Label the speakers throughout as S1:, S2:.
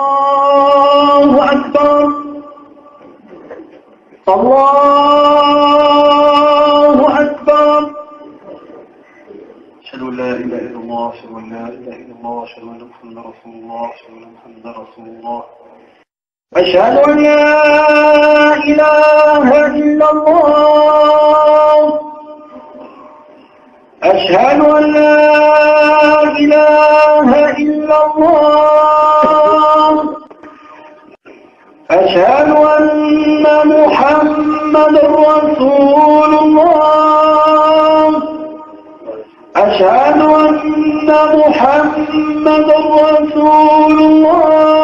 S1: الله أكبر الله أكبر أشهد أن لا إله إلا الله أشهد أن لا إله إلا الله أشهد أن محمدا رسول الله أشهد أن محمدا رسول الله أشهد أن لا إله إلا الله أشهد أن لا إله إلا الله أشهد أن محمدا رسول الله أشهد أن محمدا رسول الله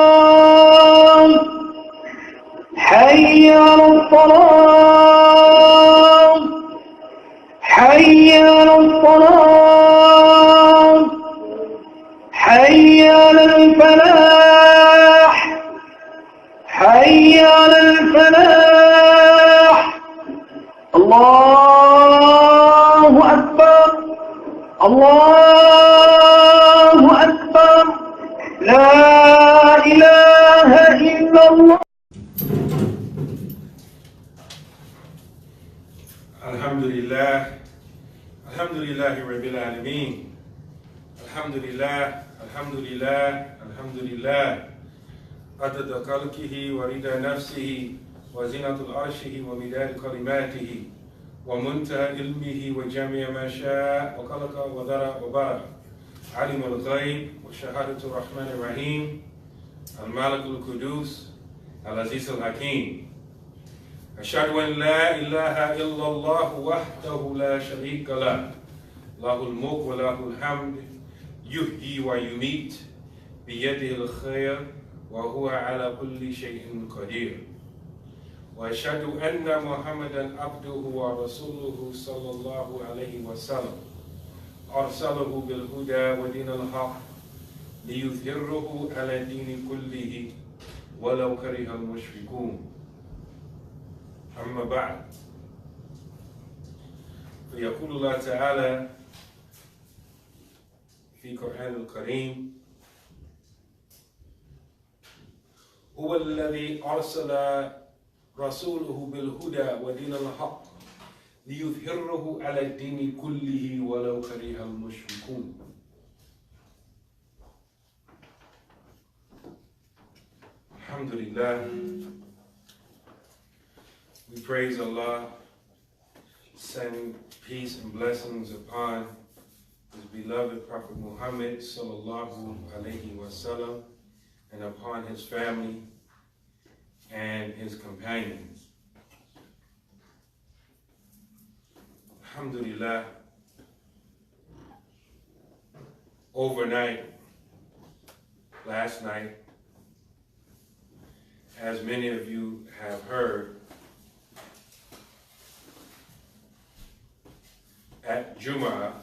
S1: حي على الصلاة حي على الصلاة حي على الفلاح حي على الفلاح الله أكبر الله أكبر لا إله إلا الله.
S2: Alhamdulillah Rabbil Alameen. Alhamdulillah. Adada khalqihi wa rida nafsihi wa zinatul arshihi wa midad kalimatihi wa muntaha ilmihi wa jami'a ma sha'a wa khalaqa wa dara wa bara. Alim al-ghayb wa shahadatu rahman ar-rahim. Al-Malik al-Qudus al-Aziz al-Hakim. أشهد أن لا إله إلا الله وحده لا شريك له له الملك وله الحمد يحيي ويميت بيده الخير وهو على كل شيء قدير وأشهد أن محمدا عبده ورسوله صلى الله عليه وسلم أرسله بالهدى ودين الحق ليظهره على الدين كله ولو كره المشركون. أما بعد فيقول الله تعالى في القرآن الكريم هو الذي أرسل رسوله بالهدى ودين الحق ليظهره على الدين كله ولو كره المشركون. Alhamdulillah. We praise Allah, send peace and blessings upon His beloved Prophet Muhammad sallallahu alaihi wasallam and upon his family and his companions. Alhamdulillah, overnight, last night, as many of you have heard, at Jamaa'ah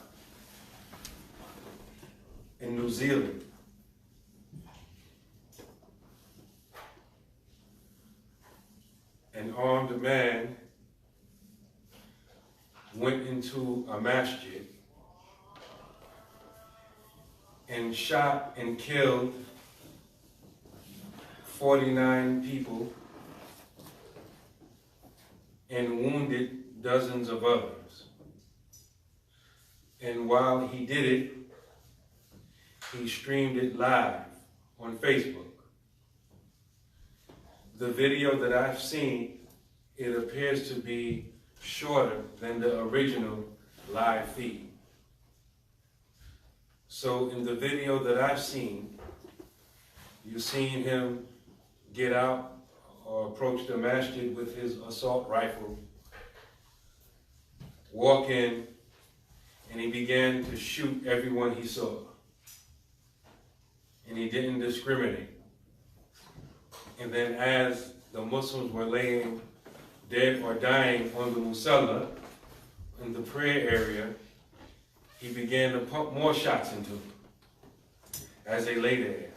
S2: in New Zealand, an armed man went into a masjid and shot and killed 49 people and wounded dozens of others. And while he did it, he streamed it live on Facebook. The video that I've seen, it appears to be shorter than the original live feed. So in the video that I've seen, you've seen him get out or approach the masjid with his assault rifle, walk in, and he began to shoot everyone he saw. And he didn't discriminate. And then as the Muslims were laying dead or dying on the musalla, in the prayer area, he began to pump more shots into them as they lay there.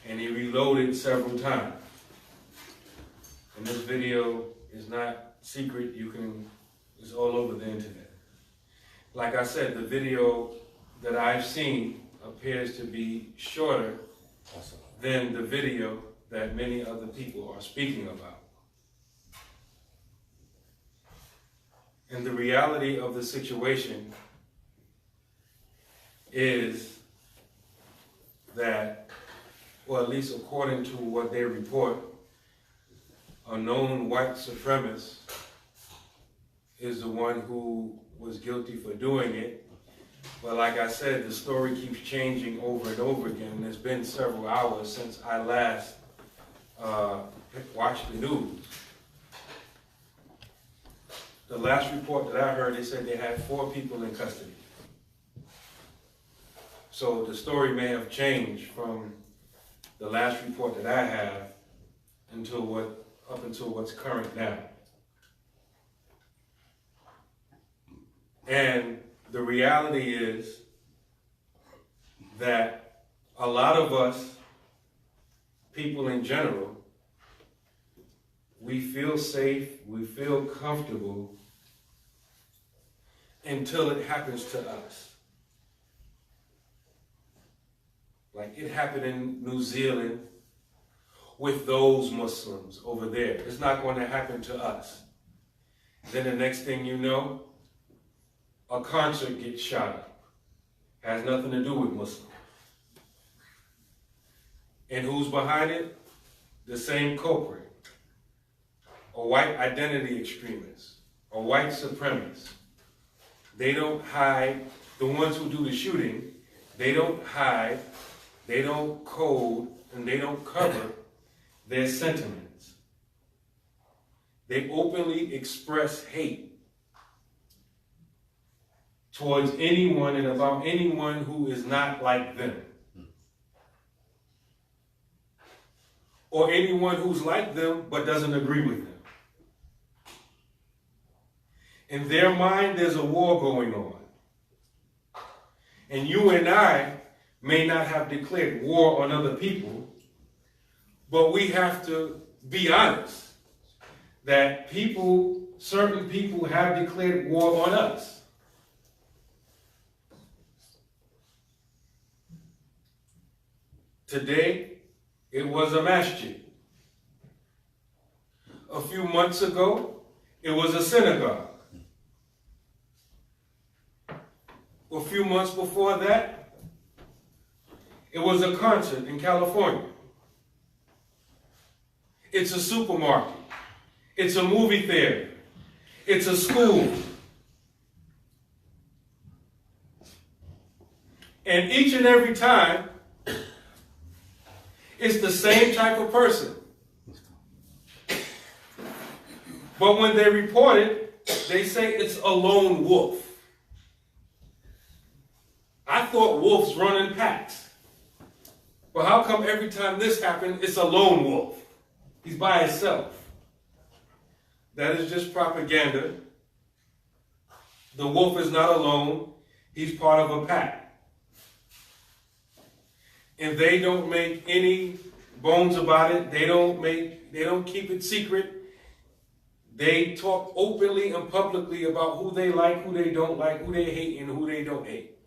S2: And he reloaded several times. And this video is not secret, it's all over the internet. Like I said, the video that I've seen appears to be shorter than the video that many other people are speaking about. And the reality of the situation is that, or at least according to what they report, a known white supremacist is the one who was guilty for doing it. But like I said, the story keeps changing over and over again. And it's been several hours since I last watched the news. The last report that I heard, they said they had 4 people in custody. So the story may have changed from the last report that I have up until what's current now. And the reality is that a lot of us, people in general, we feel safe, we feel comfortable until it happens to us. Like it happened in New Zealand with those Muslims over there. It's not going to happen to us. Then the next thing you know, a concert gets shot up. Has nothing to do with Muslims. And who's behind it? The same culprit. A white identity extremist. A white supremacist. They don't hide, the ones who do the shooting, they don't hide, they don't code, and they don't cover their sentiments. They openly express hate towards anyone and about anyone who is not like them. Or anyone who's like them but doesn't agree with them. In their mind, there's a war going on. And you and I may not have declared war on other people, but we have to be honest that certain people have declared war on us. Today, it was a masjid. A few months ago, it was a synagogue. A few months before that, it was a concert in California. It's a supermarket. It's a movie theater. It's a school. And each and every time, it's the same type of person. But when they report it, they say it's a lone wolf. I thought wolves run in packs. But how come every time this happens, it's a lone wolf? He's by himself. That is just propaganda. The wolf is not alone. He's part of a pack. And they don't make any bones about it. They don't keep it secret. They talk openly and publicly about who they like, who they don't like, who they hate, and who they don't hate.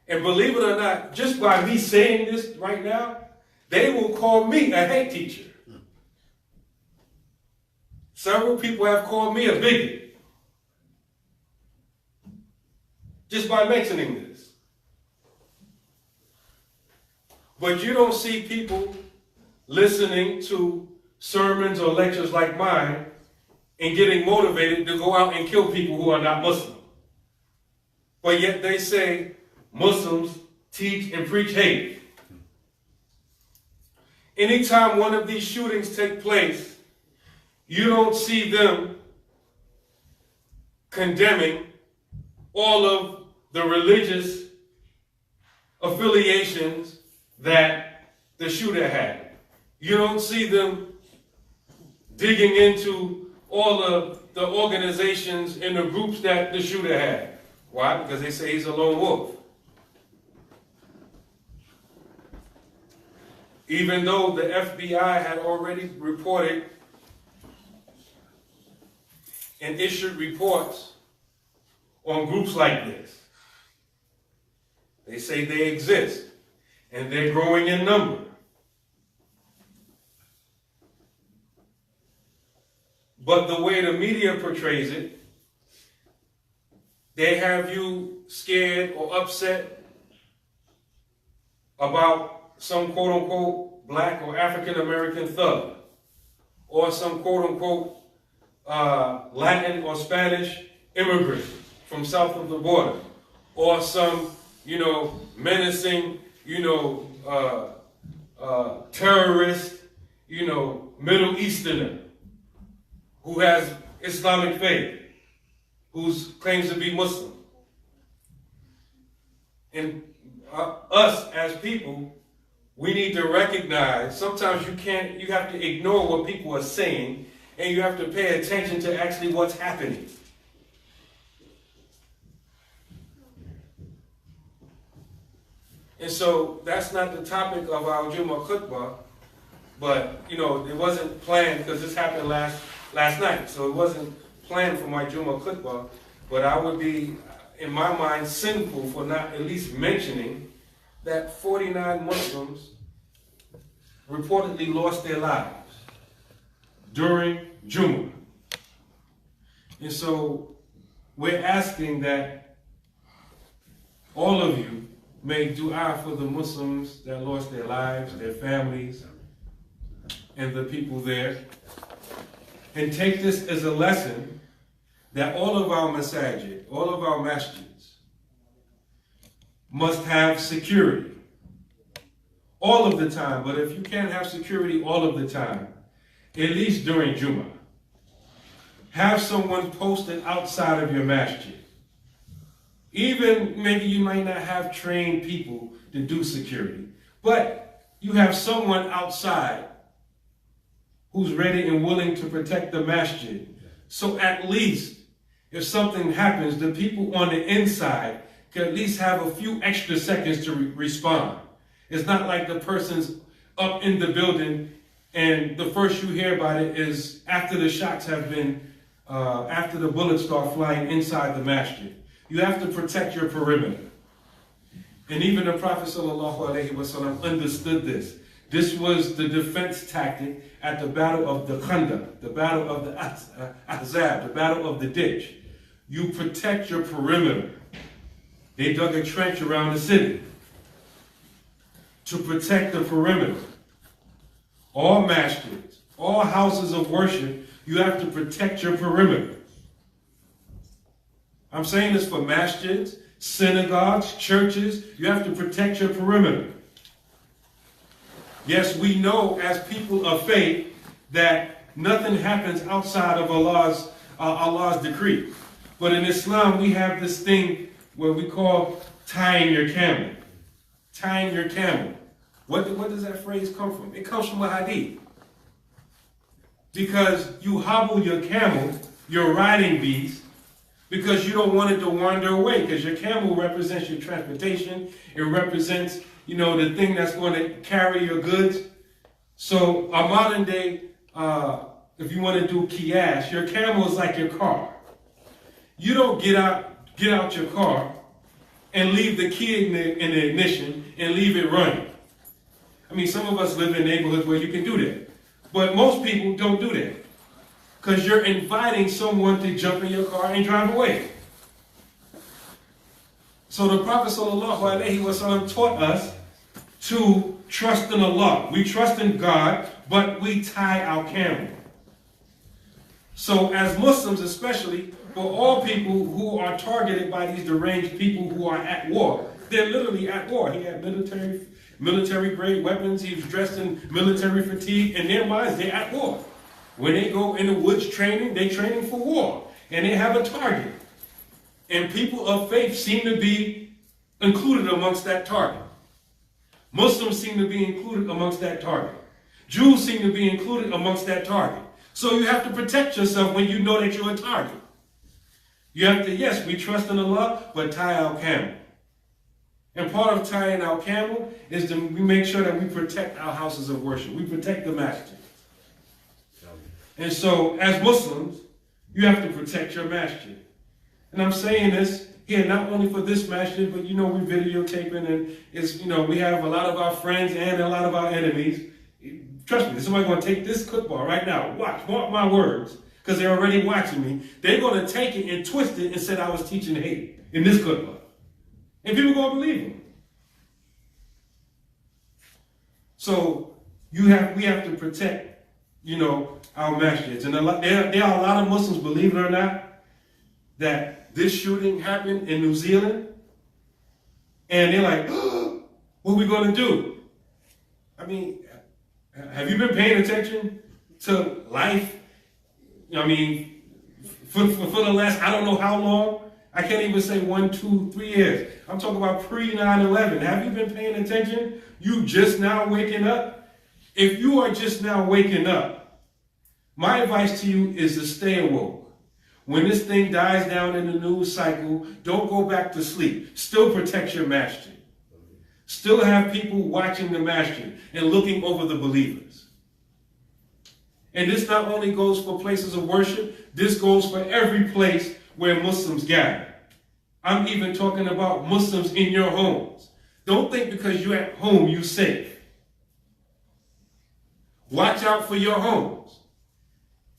S2: And believe it or not, just by me saying this right now, they will call me a hate teacher. Several people have called me a bigot. Just by mentioning this. But you don't see people listening to sermons or lectures like mine and getting motivated to go out and kill people who are not Muslim. But yet they say Muslims teach and preach hate. Anytime one of these shootings take place, you don't see them condemning all of the religious affiliations that the shooter had. You don't see them digging into all of the organizations and the groups that the shooter had. Why? Because they say he's a lone wolf. Even though the FBI had already reported and issued reports on groups like this. They say they exist. and they're growing in number. But the way the media portrays it, they have you scared or upset about some quote-unquote black or African-American thug, or some quote-unquote Latin or Spanish immigrant from south of the border, or some, menacing, terrorist, Middle Easterner who has Islamic faith, who claims to be Muslim. And us as people, we need to recognize, sometimes you have to ignore what people are saying, and you have to pay attention to actually what's happening. And so that's not the topic of our Jumu'ah khutbah, but it wasn't planned because this happened last night, so it wasn't planned for my Jumu'ah khutbah. But I would be, in my mind, sinful for not at least mentioning that 49 Muslims reportedly lost their lives during Jumu'ah. And so we're asking that all of you make dua for the Muslims that lost their lives, their families, and the people there. And take this as a lesson that all of our masajid, all of our masjids, must have security all of the time. But if you can't have security all of the time, at least during Jumu'ah, have someone posted outside of your masjid. Even maybe you might not have trained people to do security, but you have someone outside who's ready and willing to protect the masjid. So at least if something happens, the people on the inside can at least have a few extra seconds to respond. It's not like the person's up in the building and the first you hear about it is after the shots have been, after the bullets start flying inside the masjid. You have to protect your perimeter. And even the Prophet ﷺ understood this. This was the defense tactic at the battle of the Khandaq, the battle of the Ahzab, the battle of the ditch. You protect your perimeter. They dug a trench around the city to protect the perimeter. All masjids, all houses of worship, you have to protect your perimeter. I'm saying this for masjids, synagogues, churches. You have to protect your perimeter. Yes, we know as people of faith that nothing happens outside of Allah's decree. But in Islam, we have this thing where we call tying your camel. Tying your camel. What does that phrase come from? It comes from a hadith. Because you hobble your camel, your riding beast, because you don't want it to wander away, because your camel represents your transportation. It represents, the thing that's going to carry your goods. So a modern day, if you want to do qiyas, your camel is like your car. You don't get out your car and leave the key in the ignition and leave it running. I mean, some of us live in neighborhoods where you can do that. But most people don't do that. Because you're inviting someone to jump in your car and drive away. So the Prophet ﷺ taught us to trust in Allah. We trust in God, but we tie our camel. So as Muslims especially, for all people who are targeted by these deranged people who are at war, they're literally at war. He had military grade weapons. He was dressed in military fatigue. In their minds, they're at war. When they go in the woods training, they're training for war. And they have a target. And people of faith seem to be included amongst that target. Muslims seem to be included amongst that target. Jews seem to be included amongst that target. So you have to protect yourself when you know that you're a target. You have to, yes, we trust in Allah, but tie our camel. And part of tying our camel is we make sure that we protect our houses of worship. We protect the masjid. And so, as Muslims, you have to protect your masjid. And I'm saying this here not only for this masjid, but we videotaping, and we have a lot of our friends and a lot of our enemies. Trust me, somebody's going to take this football right now. Mark my words, because they're already watching me. They're going to take it and twist it and said I was teaching hate in this football. And people are going to believe them. So we have to protect, our masjids. And there are a lot of Muslims, believe it or not, that this shooting happened in New Zealand. And they're like, oh, what are we going to do? I mean, have you been paying attention to life? I mean, for the last, I don't know how long. I can't even say 1, 2, 3 years. I'm talking about pre-9/11. Have you been paying attention? You just now waking up? If you are just now waking up, my advice to you is to stay awoke. When this thing dies down in the news cycle, don't go back to sleep. Still protect your masjid. Still have people watching the masjid and looking over the believers. And this not only goes for places of worship, this goes for every place where Muslims gather. I'm even talking about Muslims in your homes. Don't think because you're at home you're safe. Watch out for your homes.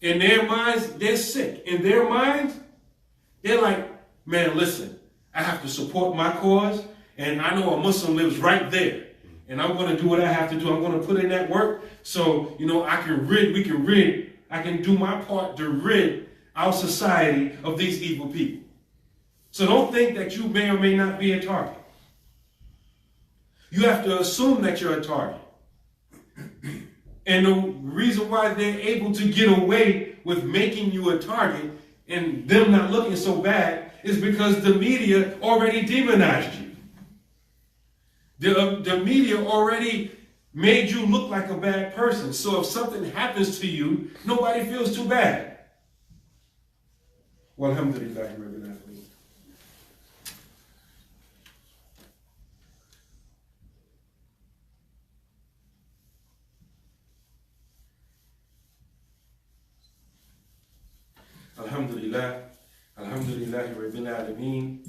S2: In their minds, they're sick. In their minds, they're like, man, listen, I have to support my cause, and I know a Muslim lives right there. And I'm going to do what I have to do. I'm going to put in that work so, I can do my part to rid our society of these evil people. So don't think that you may or may not be a target. You have to assume that you're a target. And the reason why they're able to get away with making you a target and them not looking so bad is because the media already demonized you. The media already made you look like a bad person. So if something happens to you, nobody feels too bad. Well, alhamdulillah, Rabbil Alameen. Alhamdulillah, Rabbil Alameen.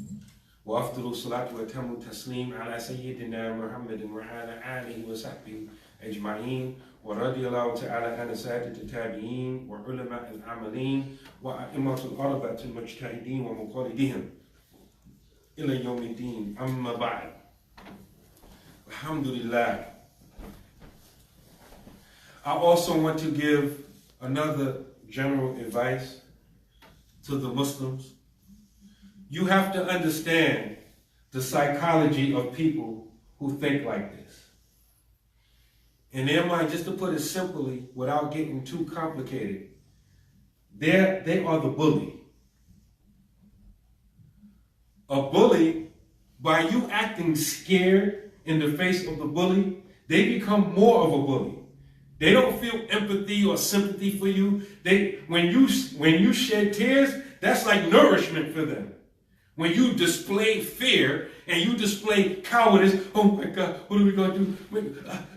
S2: وأفضل الصلاة وأتم التسليم على سيدنا محمد وعلى آله وصحبه أجمعين ورضي الله تعالى عن سادة التابعين وعلماء العاملين وأئمة الأربعة المجتهدين ومقلدين إلى يوم الدين أما بعد. Alhamdulillah. I also want to give another general advice to the Muslims. You have to understand the psychology of people who think like this. In their mind, just to put it simply, without getting too complicated, they are the bully. A bully, by you acting scared in the face of the bully, they become more of a bully. They don't feel empathy or sympathy for you. When you shed tears, that's like nourishment for them. When you display fear and you display cowardice, oh my God, what are we going to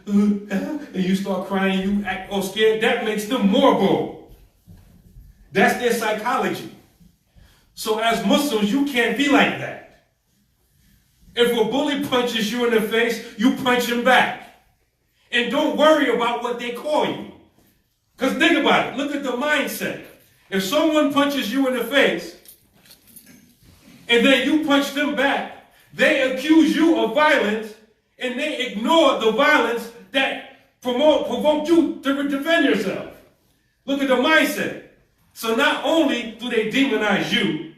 S2: do? And you start crying, you act all scared, that makes them more bold. That's their psychology. So as Muslims, you can't be like that. If a bully punches you in the face, you punch him back. And don't worry about what they call you. Because think about it, look at the mindset. If someone punches you in the face, and then you punch them back, they accuse you of violence, and they ignore the violence that provoked you to defend yourself. Look at the mindset. So not only do they demonize you,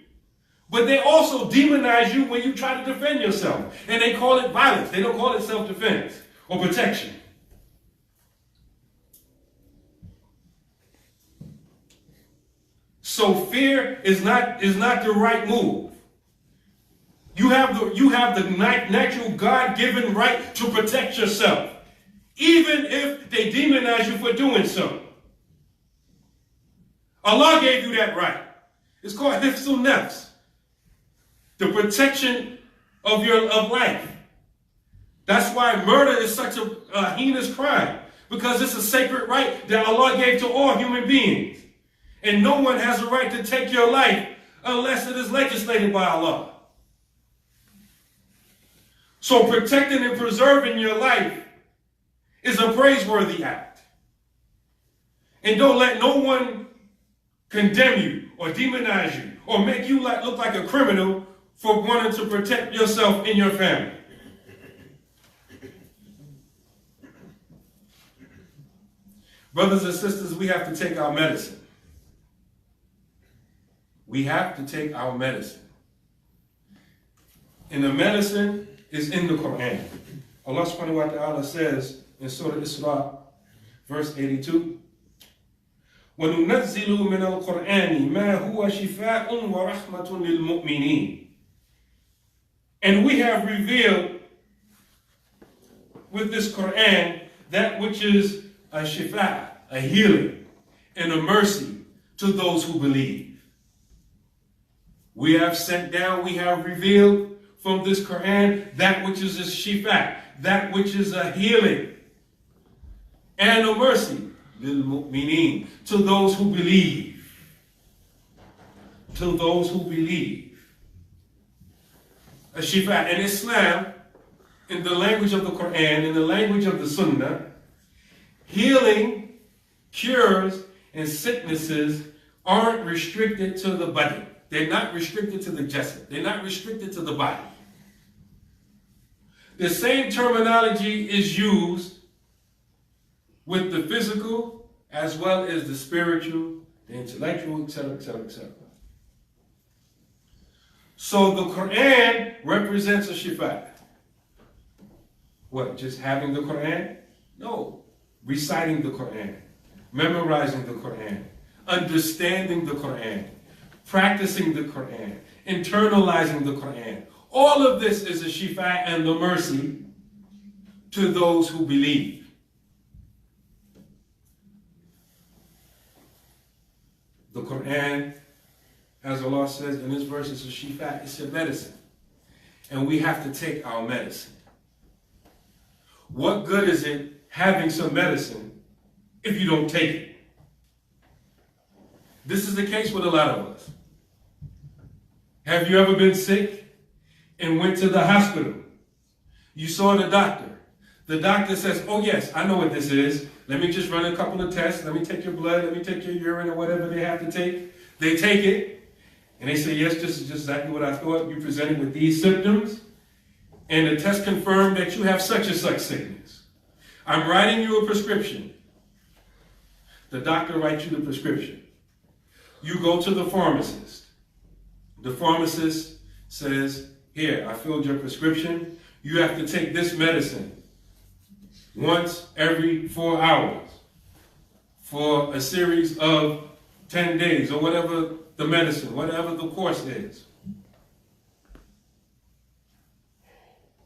S2: but they also demonize you when you try to defend yourself. And they call it violence. They don't call it self-defense or protection. So fear is not the right move. You have the natural God-given right to protect yourself, even if they demonize you for doing so. Allah gave you that right. It's called hifzul nafs, the protection of life. That's why murder is such a heinous crime, because it's a sacred right that Allah gave to all human beings. And no one has a right to take your life unless it is legislated by Allah. So protecting and preserving your life is a praiseworthy act. And don't let no one condemn you or demonize you or make you look like a criminal for wanting to protect yourself and your family. Brothers and sisters, we have to take our medicine. We have to take our medicine. And the medicine is in the Quran. Allah subhanahu wa ta'ala says in Surah Isra, verse 82, وَنُنَزِّلُ مِنَ الْقُرْآنِ مَا هُوَ شِفَاءٌ وَرَحْمَةٌ لِلْمُؤْمِنِينَ. And we have revealed with this Quran that which is a shifa, a healing, and a mercy to those who believe. We have sent down, we have revealed from this Quran that which is a shifa, that which is a healing, and a mercy, lil mu'mineen, to those who believe. To those who believe. A shifa in Islam, in the language of the Quran, in the language of the Sunnah, healing, cures, and sicknesses aren't restricted to the body. They're not restricted to the jasad. They're not restricted to the body. The same terminology is used with the physical as well as the spiritual, the intellectual, etc., etc., etc. So the Quran represents a shifa. What, just having the Quran? No. Reciting the Quran, memorizing the Quran, understanding the Quran, practicing the Quran, internalizing the Quran. All of this is a shifa and the mercy to those who believe. The Quran, as Allah says in this verse, is a shifa, it's a medicine. And we have to take our medicine. What good is it having some medicine if you don't take it? This is the case with a lot of us. Have you ever been sick and went to the hospital? You saw the doctor. The doctor says, oh yes, I know what this is. Let me just run a couple of tests. Let me take your blood. Let me take your urine or whatever they have to take. They take it and they say, yes, this is just exactly what I thought. You presented with these symptoms and the test confirmed that you have such and such sickness. I'm writing you a prescription. The doctor writes you the prescription. You go to the pharmacist. The pharmacist says, here, I filled your prescription. You have to take this medicine once every 4 hours for a series of 10 days or whatever the medicine, whatever the course is.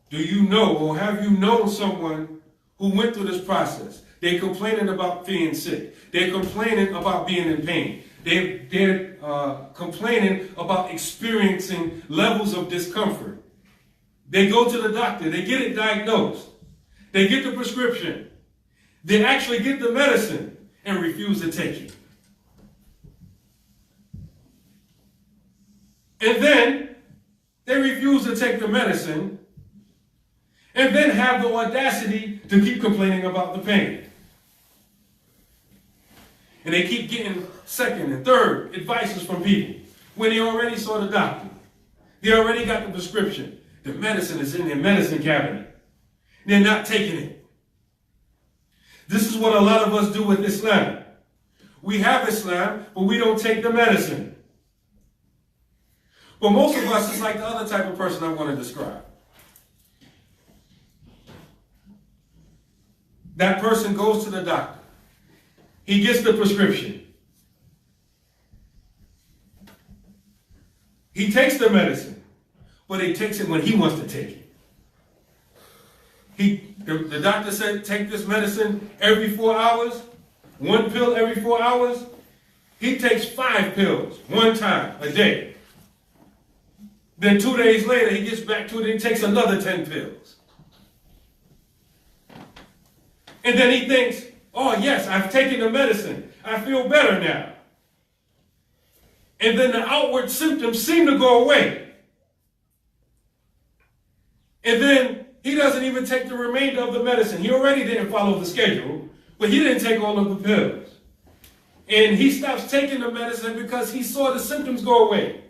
S2: Do you know or have you known someone who went through this process? They're complaining about being sick. They're complaining about being in pain. They're complaining about experiencing levels of discomfort. They go to the doctor. They get it diagnosed. They get the prescription. They actually get the medicine and refuse to take it. And then they refuse to take the medicine and then have the audacity to keep complaining about the pain. And they keep getting second and third advices from people when they already saw the doctor. They already got the prescription. The medicine is in their medicine cabinet. They're not taking it. This is what a lot of us do with Islam. We have Islam, but we don't take the medicine. But most of us is like the other type of person I want to describe. That person goes to the doctor. He gets the prescription. He takes the medicine, but he takes it when he wants to take it. The doctor said, take this medicine every 4 hours, 1 pill every 4 hours. He takes 5 pills, 1 time a day. Then 2 days later, he gets back to it and he takes another 10 pills. And then he thinks, oh yes, I've taken the medicine. I feel better now. And then the outward symptoms seem to go away. And then he doesn't even take the remainder of the medicine. He already didn't follow the schedule, but he didn't take all of the pills. And he stops taking the medicine because he saw the symptoms go away.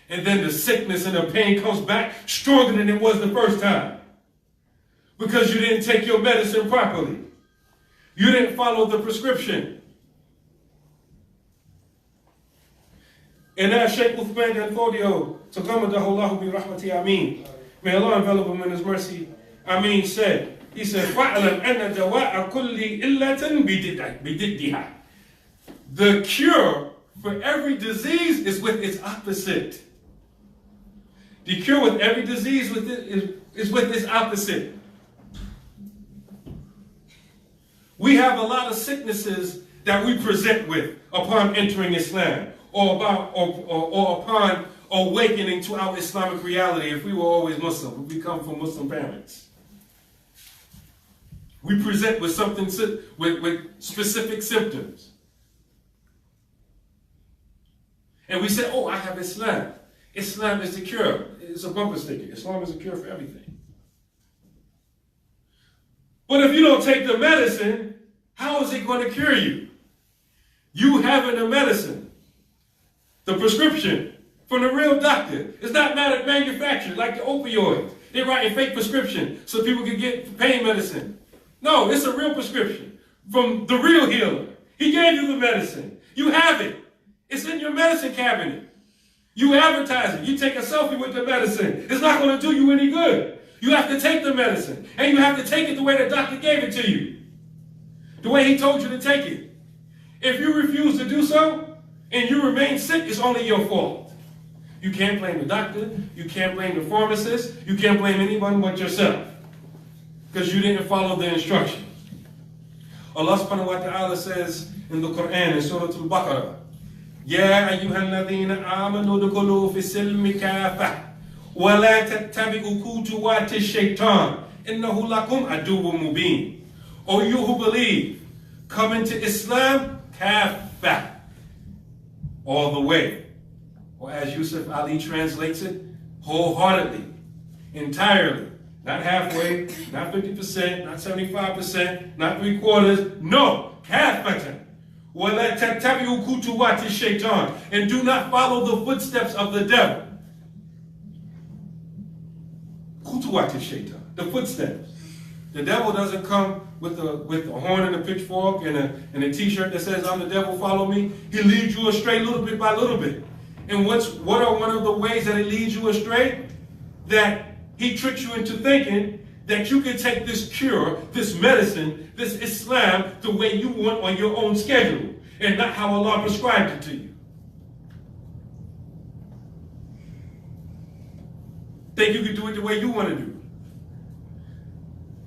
S2: And then the sickness and the pain comes back stronger than it was the first time. Because you didn't take your medicine properly. You didn't follow the prescription. And now Shaykh Uthman al-Fodio, Taqammadahu bi rahmati ameen. May Allah envelop him in his mercy. Ameen said, he said, فَعْلَمْ أَنَّ دَوَاءَ كُلِّ إِلَّةٍ بِدِدِّهَا. The cure for every disease is with its opposite. The cure with every disease is with its opposite. We have a lot of sicknesses that we present with upon entering Islam, or upon awakening to our Islamic reality. If we were always Muslim, we come from Muslim parents. We present with something with specific symptoms. And we say, oh, I have Islam. Islam is the cure. It's a bumper sticker. Islam is a cure for everything. But if you don't take the medicine, how is it going to cure you? You having the medicine, the prescription from the real doctor. It's not manufactured like the opioids. They're writing fake prescription so people can get pain medicine. No, it's a real prescription from the real healer. He gave you the medicine. You have it. It's in your medicine cabinet. You advertise it. You take a selfie with the medicine. It's not going to do you any good. You have to take the medicine. And you have to take it the way the doctor gave it to you. The way he told you to take it. If you refuse to do so, and you remain sick, it's only your fault. You can't blame the doctor. You can't blame the pharmacist. You can't blame anyone but yourself. Because you didn't follow the instructions. Allah subhanahu wa ta'ala says in the Quran, in Surah Al-Baqarah, يا أيها الذين آمنوا ادخلوا في السلم كافة ولا تتبعوا خطوات الشيطان إنه لكم عدو مبين. O you who believe, come into Islam كافة, all the way. Or as Yusuf Ali translates it, wholeheartedly, entirely. Not halfway, not 50%, not 75%, not 3/4. No, كافة. وَلَا تَتَّبِعُوا خُطُوَاتِ الشَّيْطَانِ. And do not follow the footsteps of the devil. خُطُوَاتِ الشَّيْطَانِ. The footsteps. The devil doesn't come with a horn and a pitchfork and a t-shirt that says, I'm the devil, follow me. He leads you astray little bit by little bit. And what are one of the ways that he leads you astray? That he tricks you into thinking that you can take this cure, this medicine, this Islam, the way you want on your own schedule, and not how Allah prescribed it to you. Think you can do it the way you want to do it.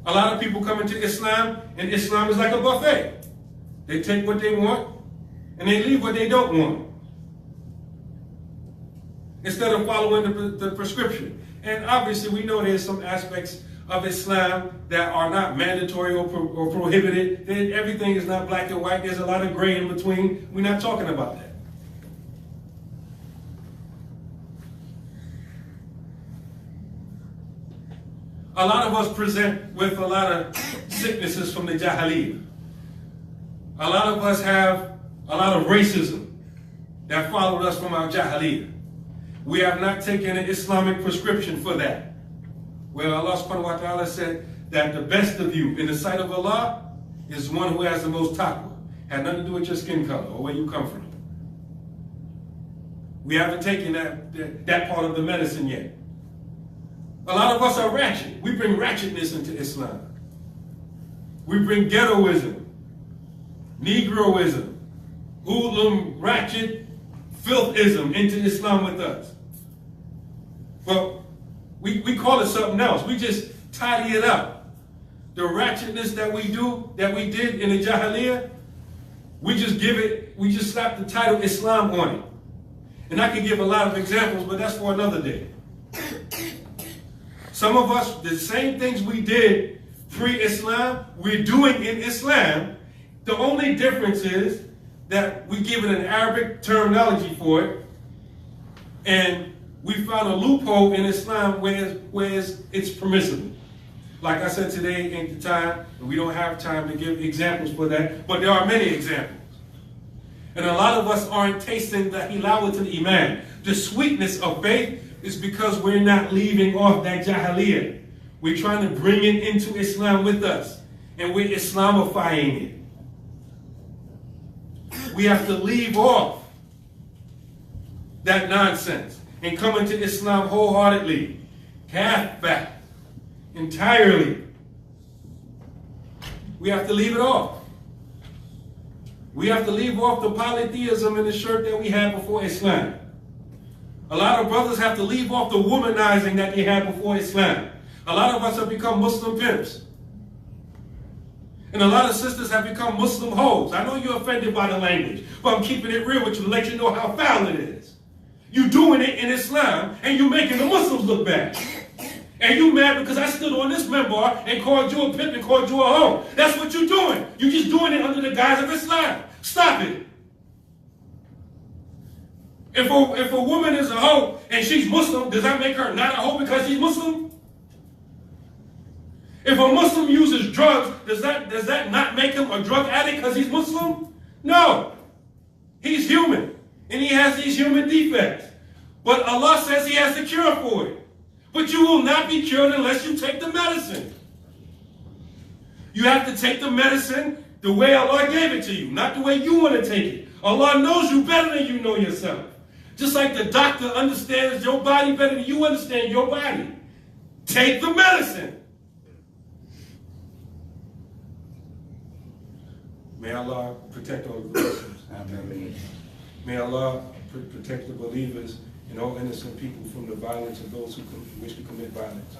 S2: A lot of people come into Islam, and Islam is like a buffet. They take what they want, and they leave what they don't want. Instead of following the prescription. And obviously we know there's some aspects of Islam that are not mandatory or prohibited. Everything is not black and white. There's a lot of gray in between. We're not talking about that. A lot of us present with a lot of sicknesses from the Jahiliyyah. A lot of us have a lot of racism that followed us from our Jahiliyyah. We have not taken an Islamic prescription for that. Where Allah subhanahu wa ta'ala said that the best of you in the sight of Allah is one who has the most taqwa. Had nothing to do with your skin color or where you come from. We haven't taken that part of the medicine yet. A lot of us are ratchet. We bring ratchetness into Islam. We bring ghettoism, Negroism, hoodlum, ratchet, filthism into Islam with us. But we call it something else. We just tidy it up. The ratchetness that we did in the Jahiliyyah, we just slap the title Islam on it. And I can give a lot of examples, but that's for another day. Some of us, the same things we did pre-Islam, we're doing in Islam. The only difference is that we give it an Arabic terminology for it, and we found a loophole in Islam where it's permissible. Like I said, today ain't the time, and we don't have time to give examples for that, but there are many examples. And a lot of us aren't tasting the hilawatul iman. The sweetness of faith is because we're not leaving off that jahiliyyah. We're trying to bring it into Islam with us, and we're Islamifying it. We have to leave off that nonsense and come into Islam wholeheartedly, kaffah, entirely. We have to leave it off. We have to leave off the polytheism in the shirt that we had before Islam. A lot of brothers have to leave off the womanizing that they had before Islam. A lot of us have become Muslim pimps. And a lot of sisters have become Muslim hoes. I know you're offended by the language, but I'm keeping it real with you to let you know how foul it is. You're doing it in Islam, and you're making the Muslims look bad. And you mad because I stood on this minbar and called you a pimp and called you a hoe. That's what you're doing. You're just doing it under the guise of Islam. Stop it. If a woman is a hoe and she's Muslim, does that make her not a hoe because she's Muslim? If a Muslim uses drugs, does that not make him a drug addict because he's Muslim? No. He's human, and he has these human defects. But Allah says he has the cure for it. But you will not be cured unless you take the medicine. You have to take the medicine the way Allah gave it to you, not the way you want to take it. Allah knows you better than you know yourself. Just like the doctor understands your body better than you understand your body. Take the medicine. May Allah protect all the Muslims. Amen. May Allah protect the believers and all innocent people from the violence of those who wish to commit violence.